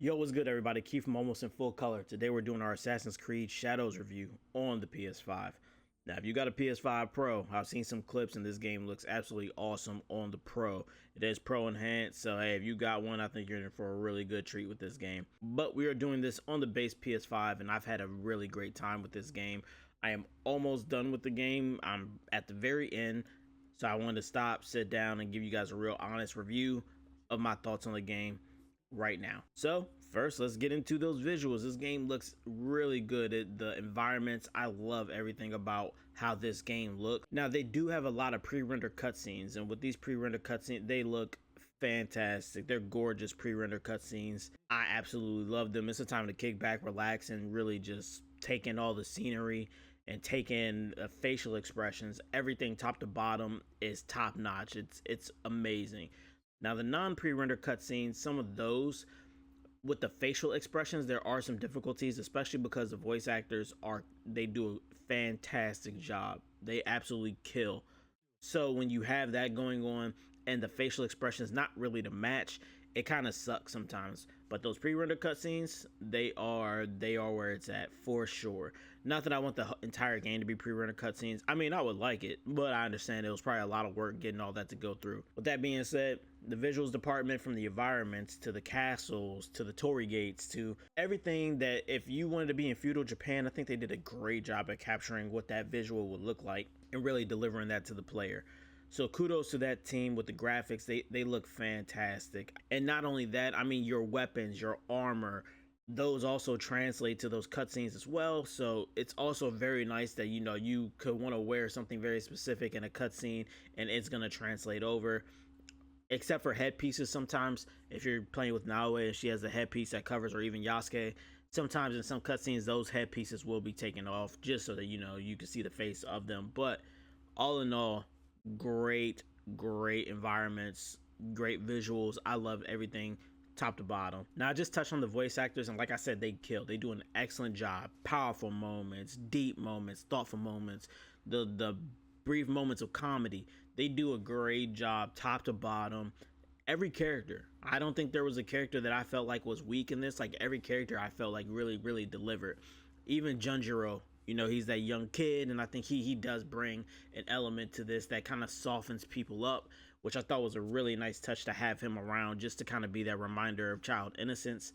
Yo, what's good, everybody? Keith from Almost in Full Color. Today we're doing our Assassin's Creed Shadows review on the PS5. Now, if you got a PS5 Pro, I've seen some clips and this game looks absolutely awesome on the Pro. It is Pro enhanced, so hey, if you got one, I think you're in for a really good treat with this game. But we are doing this on the base PS5, and I've had a really great time with this game. I am almost done with the game. I'm at the very end, so I wanted to stop, sit down, and give you guys a real honest review of my thoughts on the game right now. So first, let's get into those visuals. This game looks really good. The environments, I love everything about how this game looks. Now, they do have a lot of pre-rendered cutscenes, and with these pre-rendered cutscenes, they look fantastic. They're gorgeous pre-rendered cutscenes. I absolutely love them. It's a time to kick back, relax, and really just take in all the scenery and take in facial expressions. Everything top to bottom is top notch. It's amazing. Now, the non-pre-rendered cutscenes, some of those with the facial expressions, there are some difficulties, especially because the voice actors they do a fantastic job. They absolutely kill. So when you have that going on and the facial expressions not really to match, it kind of sucks sometimes. But those pre-rendered cutscenes, they are where it's at for sure. Not that I want the entire game to be pre-rendered cutscenes. I mean, I would like it, but I understand it was probably a lot of work getting all that to go through. With that being said, the visuals department, from the environments to the castles to the torii gates to everything, that if you wanted to be in feudal Japan, I think they did a great job at capturing what that visual would look like and really delivering that to the player. So kudos to that team with the graphics. They look fantastic. And not only that, I mean, your weapons, your armor, those also translate to those cutscenes as well. So it's also very nice that, you know, you could want to wear something very specific in a cutscene and it's going to translate over. Except for headpieces sometimes. If you're playing with Naoe and she has a headpiece that covers, or even Yasuke, sometimes in some cutscenes those headpieces will be taken off just so that, you know, you can see the face of them. But all in all, great environments, great visuals. I love everything top to bottom. Now, I just touched on the voice actors, and like I said, they kill. They do an excellent job. Powerful moments, deep moments, thoughtful moments, the brief moments of comedy. They do a great job top to bottom. Every character, I don't think there was a character that I felt like was weak in this. Like, every character I felt like really delivered. Even Junjiro, you know, he's that young kid, and I think he does bring an element to this that kind of softens people up, which I thought was a really nice touch to have him around, just to kind of be that reminder of child innocence,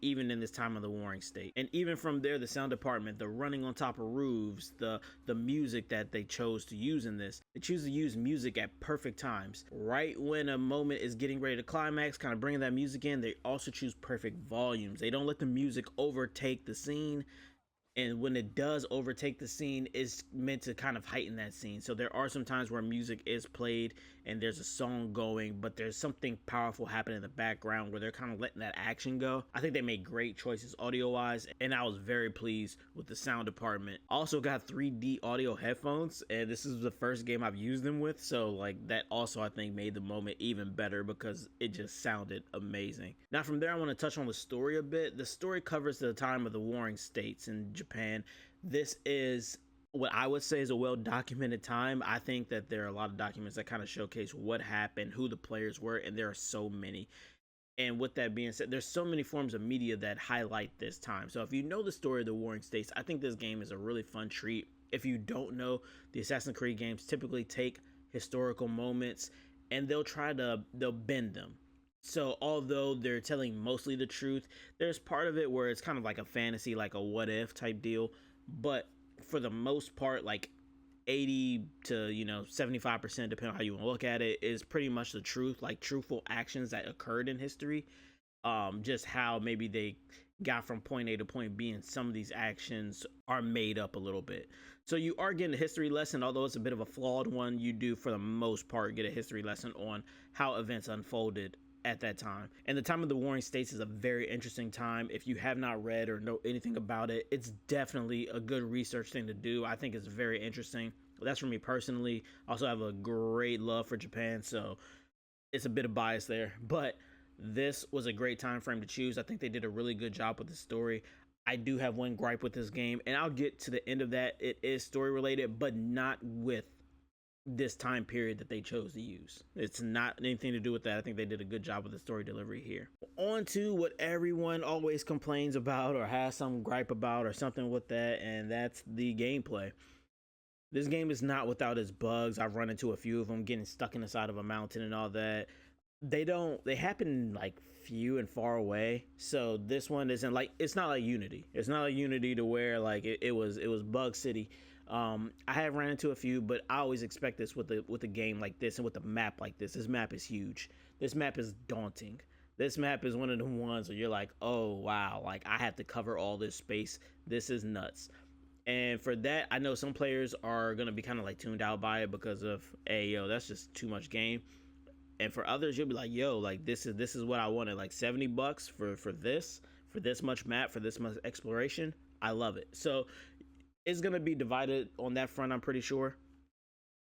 even in this time of the warring state. And even from there, the sound department, the running on top of roofs, the music that they chose to use in this, they choose to use music at perfect times. Right when a moment is getting ready to climax, kind of bringing that music in, they also choose perfect volumes. They don't let the music overtake the scene, and when it does overtake the scene, it's meant to kind of heighten that scene. So there are some times where music is played and there's a song going, but there's something powerful happening in the background where they're kind of letting that action go. I think they made great choices audio wise, and I was very pleased with the sound department. Also got 3D audio headphones, and this is the first game I've used them with, so like that also I think made the moment even better because it just sounded amazing. Now from there, I want to touch on the story a bit. The story covers the time of the warring states in Japan. This is what I would say is a well documented time. I think that there are a lot of documents that kind of showcase what happened, who the players were, and there are so many. And with that being said, there's so many forms of media that highlight this time. So if you know the story of the warring states, I think this game is a really fun treat. If you don't know, the Assassin's Creed games typically take historical moments and they'll bend them. So although they're telling mostly the truth, there's part of it where it's kind of like a fantasy, like a what if type deal. But for the most part, like 80 to 75%, depending on how you want to look at it, is pretty much the truth, like truthful actions that occurred in history. Just how maybe they got from point A to point B, and some of these actions are made up a little bit. So you are getting a history lesson, although it's a bit of a flawed one. You do, for the most part, get a history lesson on how events unfolded at that time. And the time of the warring states is a very interesting time. If you have not read or know anything about it, it's definitely a good research thing to do. I think it's very interesting. That's for me personally. I also have a great love for Japan, so it's a bit of bias there, but this was a great time frame to choose. I think they did a really good job with the story. I do have one gripe with this game, and I'll get to the end of that. It is story related, but not with this time period that they chose to use. It's not anything to do with that. I think they did a good job with the story delivery here. On to what everyone always complains about or has some gripe about or something with that, and that's the gameplay. This game is not without its bugs. I've run into a few of them, getting stuck in the side of a mountain and all that. They happen like few and far away. So this one isn't like, it's not like Unity. It's not like Unity to where like it was Bug City. I have ran into a few, but I always expect this with a game like this and with a map like this. This map is huge. This map is daunting. This map is one of the ones where you're like, oh wow, like I have to cover all this space. This is nuts. And for that, I know some players are gonna be kind of like tuned out by it because of, hey yo, that's just too much game. And for others, you'll be like, yo, like this is what I wanted, like $70 for this much map, for this much exploration. I love it. So it's gonna be divided on that front, I'm pretty sure.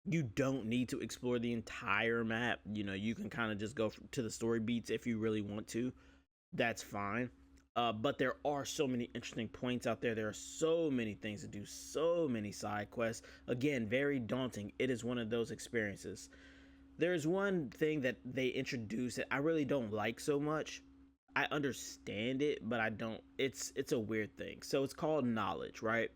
You don't need to explore the entire map. You know, you can kind of just go to the story beats if you really want to. That's fine. But there are so many interesting points out there. There are so many things to do, so many side quests. Again, very daunting. It is one of those experiences. There's one thing that they introduced that I really don't like so much. I understand it, but I don't. It's a weird thing. So it's called knowledge, right?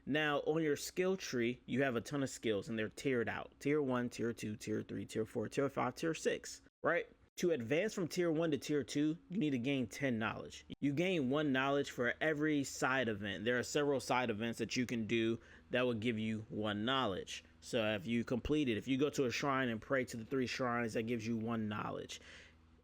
Now, on your skill tree, you have a ton of skills and they're tiered out. Tier 1, Tier 2, Tier 3, Tier 4, Tier 5, Tier 6, right? To advance from Tier 1 to Tier 2, you need to gain 10 knowledge. You gain 1 knowledge for every side event. There are several side events that you can do that will give you 1 knowledge. So if you complete it, if you go to a shrine and pray to the 3 shrines, that gives you 1 knowledge.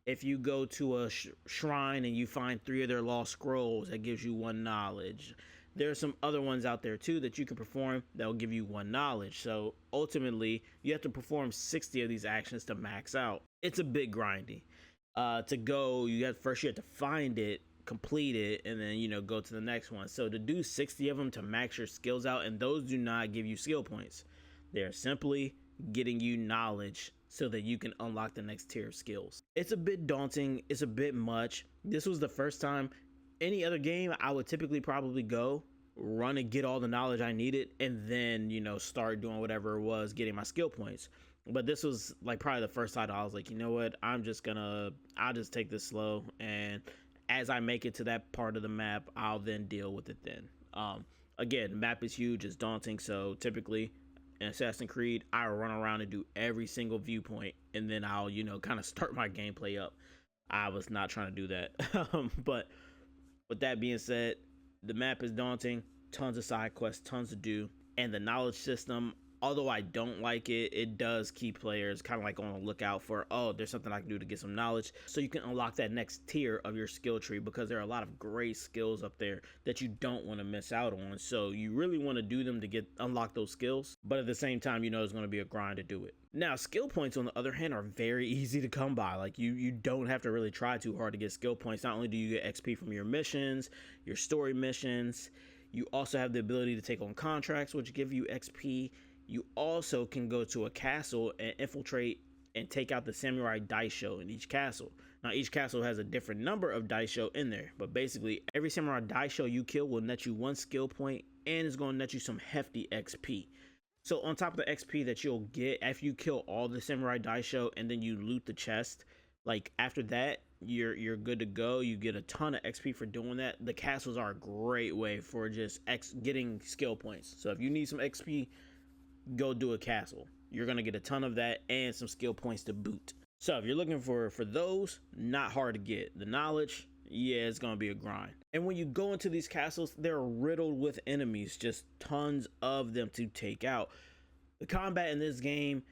If you go to a shrine and you find 3 of their lost scrolls, that gives you 1 knowledge. There are some other ones out there too that you can perform that will give you 1 knowledge. So ultimately, you have to perform 60 of these actions to max out. It's a bit grindy. To go, you have to find it, complete it, and then, you know, go to the next one. So to do 60 of them to max your skills out, and those do not give you skill points. They're simply getting you knowledge so that you can unlock the next tier of skills. It's a bit daunting. It's a bit much. This was the first time. Any other game, I would typically probably go run and get all the knowledge I needed and then, you know, start doing whatever it was, getting my skill points. But this was like probably the first time I was like, you know what, I'll just take this slow, and as I make it to that part of the map, I'll then deal with it then. Again, map is huge, it's daunting, so typically in Assassin's Creed, I run around and do every single viewpoint, and then I'll, you know, kind of start my gameplay up. I was not trying to do that. But with that being said, the map is daunting, tons of side quests, tons to do, and the knowledge system, although I don't like it, it does keep players kind of like on the lookout for, oh, there's something I can do to get some knowledge. So you can unlock that next tier of your skill tree, because there are a lot of great skills up there that you don't want to miss out on. So you really want to do them to unlock those skills, but at the same time, you know, it's going to be a grind to do it. Now, skill points, on the other hand, are very easy to come by. Like you don't have to really try too hard to get skill points. Not only do you get XP from your missions, your story missions, you also have the ability to take on contracts, which give you XP. You also can go to a castle and infiltrate and take out the samurai daisho in each castle. Now, each castle has a different number of daisho in there, but basically every samurai daisho you kill will net you 1 skill point and is going to net you some hefty XP. So on top of the XP that you'll get after you kill all the samurai daisho and then you loot the chest, like after that, you're good to go. You get a ton of XP for doing that. The castles are a great way for just getting skill points. So if you need some XP, go do a castle. You're gonna get a ton of that and some skill points to boot. So if you're looking for those, not hard to get. The knowledge, yeah, it's gonna be a grind. And when you go into these castles, they're riddled with enemies, just tons of them to take out. The combat in this game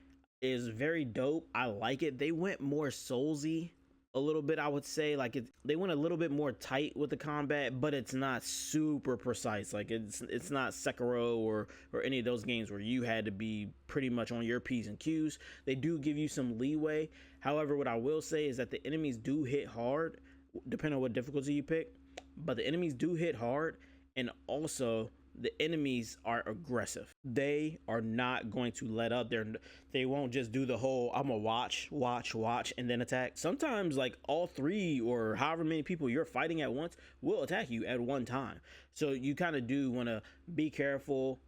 is very dope. I like it. They went more Soulsy a little bit, I would say. Like they went a little bit more tight with the combat, but it's not super precise. Like it's not Sekiro or any of those games where you had to be pretty much on your P's and Q's. They do give you some leeway. However, what I will say is that the enemies do hit hard, depending on what difficulty you pick. But the enemies do hit hard, and also the enemies are aggressive. They are not going to let up. They won't just do the whole I'm gonna watch and then attack. Sometimes like all 3 or however many people you're fighting at once will attack you at one time. So you kind of do want to be careful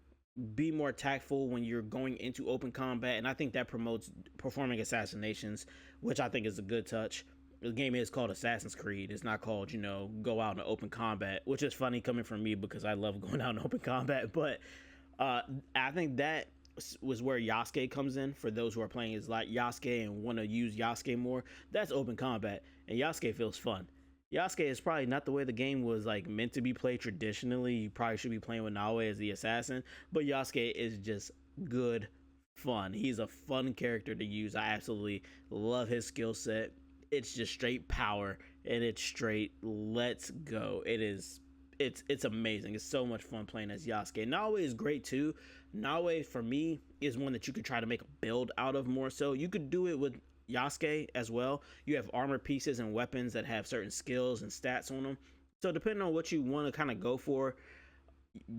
be more tactful when you're going into open combat, and I think that promotes performing assassinations, which I think is a good touch. The game is called Assassin's Creed. It's not called, go out in open combat, which is funny coming from me because I love going out in open combat. But I think that was where Yasuke comes in. For those who are playing as like Yasuke and want to use Yasuke more, that's open combat, and Yasuke feels fun. Yasuke is probably not the way the game was like meant to be played traditionally. You probably should be playing with Naoe as the assassin, but Yasuke is just good fun. He's a fun character to use. I absolutely love his skill set. It's just straight power, and it's straight let's go. It's amazing. It's so much fun playing as Yasuke. Naoe is great too. Naoe for me is one that you could try to make a build out of more so. You could do it with Yasuke as well. You have armor pieces and weapons that have certain skills and stats on them. So depending on what you want to kind of go for,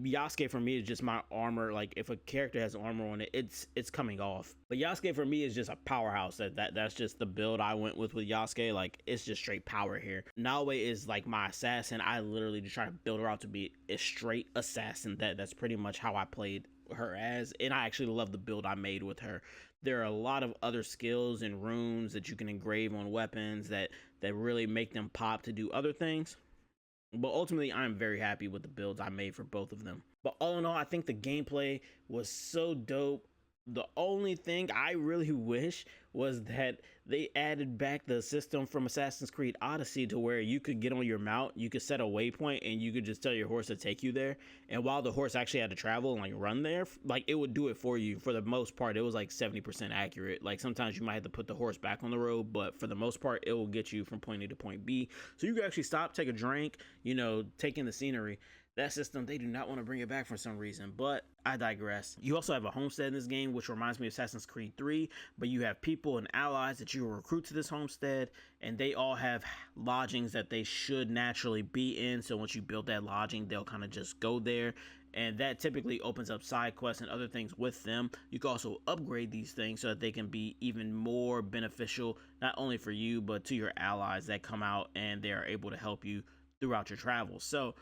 Yasuke for me is just my armor. Like if a character has armor on it, it's coming off. But Yasuke for me is just a powerhouse. That's just the build I went with Yasuke. Like it's just straight power here. Naoe is like my assassin. I literally just try to build her out to be a straight assassin. That's pretty much how I played her as, and I actually love the build I made with her. There are a lot of other skills and runes that you can engrave on weapons that really make them pop to do other things. But ultimately, I'm very happy with the builds I made for both of them. But all in all, I think the gameplay was so dope. The only thing I really wish was that they added back the system from Assassin's Creed Odyssey to where you could get on your mount, you could set a waypoint, and you could just tell your horse to take you there. And while the horse actually had to travel and like run there, like it would do it for you. For the most part, it was like 70% accurate. Like sometimes you might have to put the horse back on the road, but for the most part, it will get you from point A to point B. So you can actually stop, take a drink, take in the scenery. That system, they do not want to bring it back for some reason, but I digress. You also have a homestead in this game, which reminds me of Assassin's Creed 3, but you have people and allies that you will recruit to this homestead, and they all have lodgings that they should naturally be in. So once you build that lodging, they'll kind of just go there, and that typically opens up side quests and other things with them. You can also upgrade these things so that they can be even more beneficial, not only for you, but to your allies that come out and they are able to help you throughout your travels. So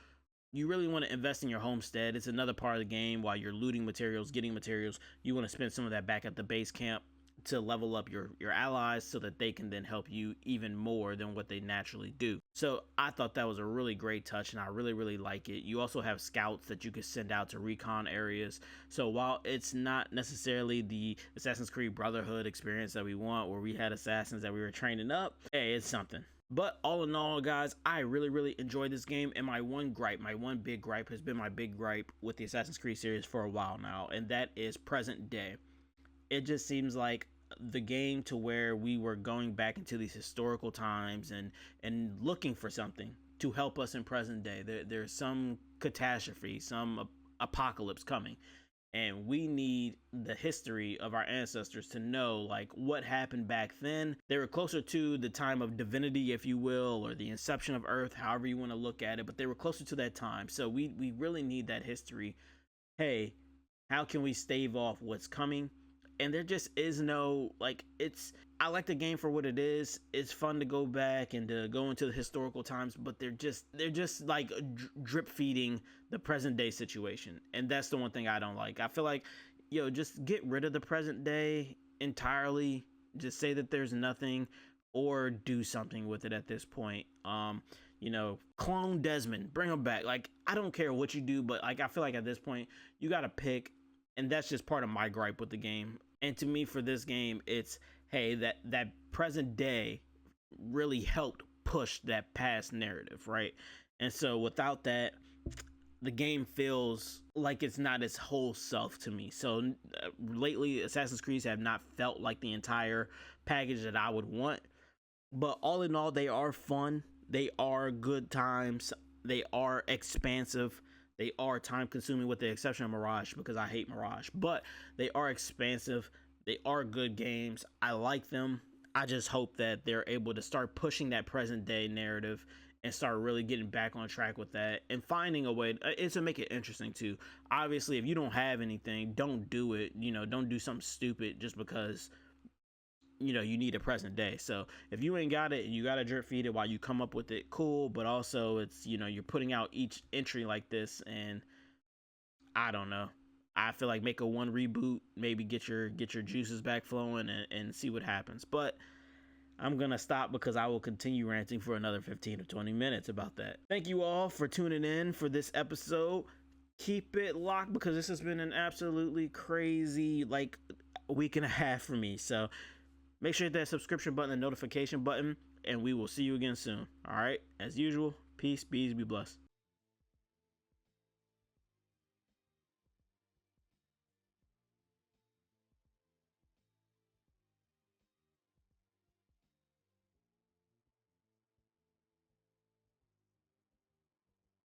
you really want to invest in your homestead. It's another part of the game. While you're looting materials, getting materials, you want to spend some of that back at the base camp to level up your allies so that they can then help you even more than what they naturally do. So I thought that was a really great touch, and I really like it. You also have scouts that you could send out to recon areas. So while it's not necessarily the Assassin's Creed Brotherhood experience that we want, where we had assassins that we were training up, hey, it's something. But all in all, guys, I really enjoyed this game, and my one big gripe has been my big gripe with the Assassin's Creed series for a while now, and that is present day. It just seems like the game to where we were going back into these historical times and looking for something to help us in present day. There's some catastrophe, some apocalypse coming, and we need the history of our ancestors to know like what happened back then. They were closer to the time of divinity, if you will, or the inception of Earth, however you want to look at it, but they were closer to that time. So we really need that history. Hey, how can we stave off what's coming? And there just is no, like, I like the game for what it is. It's fun to go back and to go into the historical times, but they're just like drip feeding the present day situation. And that's the one thing I don't like. I feel like, just get rid of the present day entirely. Just say that there's nothing, or do something with it at this point. Clone Desmond, bring him back. Like, I don't care what you do, but like, I feel like at this point you got to pick. And that's just part of my gripe with the game. And to me, for this game, it's, hey, that present day really helped push that past narrative, right? And so without that, the game feels like it's not its whole self to me. So lately, Assassin's Creed have not felt like the entire package that I would want. But all in all, they are fun. They are good times. They are expansive. They are time consuming with the exception of Mirage, because I hate Mirage, but they are expansive. They are good games. I like them. I just hope that they're able to start pushing that present day narrative and start really getting back on track with that and finding a way to make it interesting too. Obviously, if you don't have anything, don't do it. Don't do something stupid just because you need a present day. So if you ain't got it and you got to drip feed it while you come up with it, cool. But also it's, you're putting out each entry like this, and I don't know. I feel like make a one reboot, maybe get your juices back flowing and see what happens. But I'm going to stop because I will continue ranting for another 15 to 20 minutes about that. Thank you all for tuning in for this episode. Keep it locked because this has been an absolutely crazy like week and a half for me. So make sure you hit that subscription button and notification button, and we will see you again soon. All right. As usual, peace, bees, be blessed.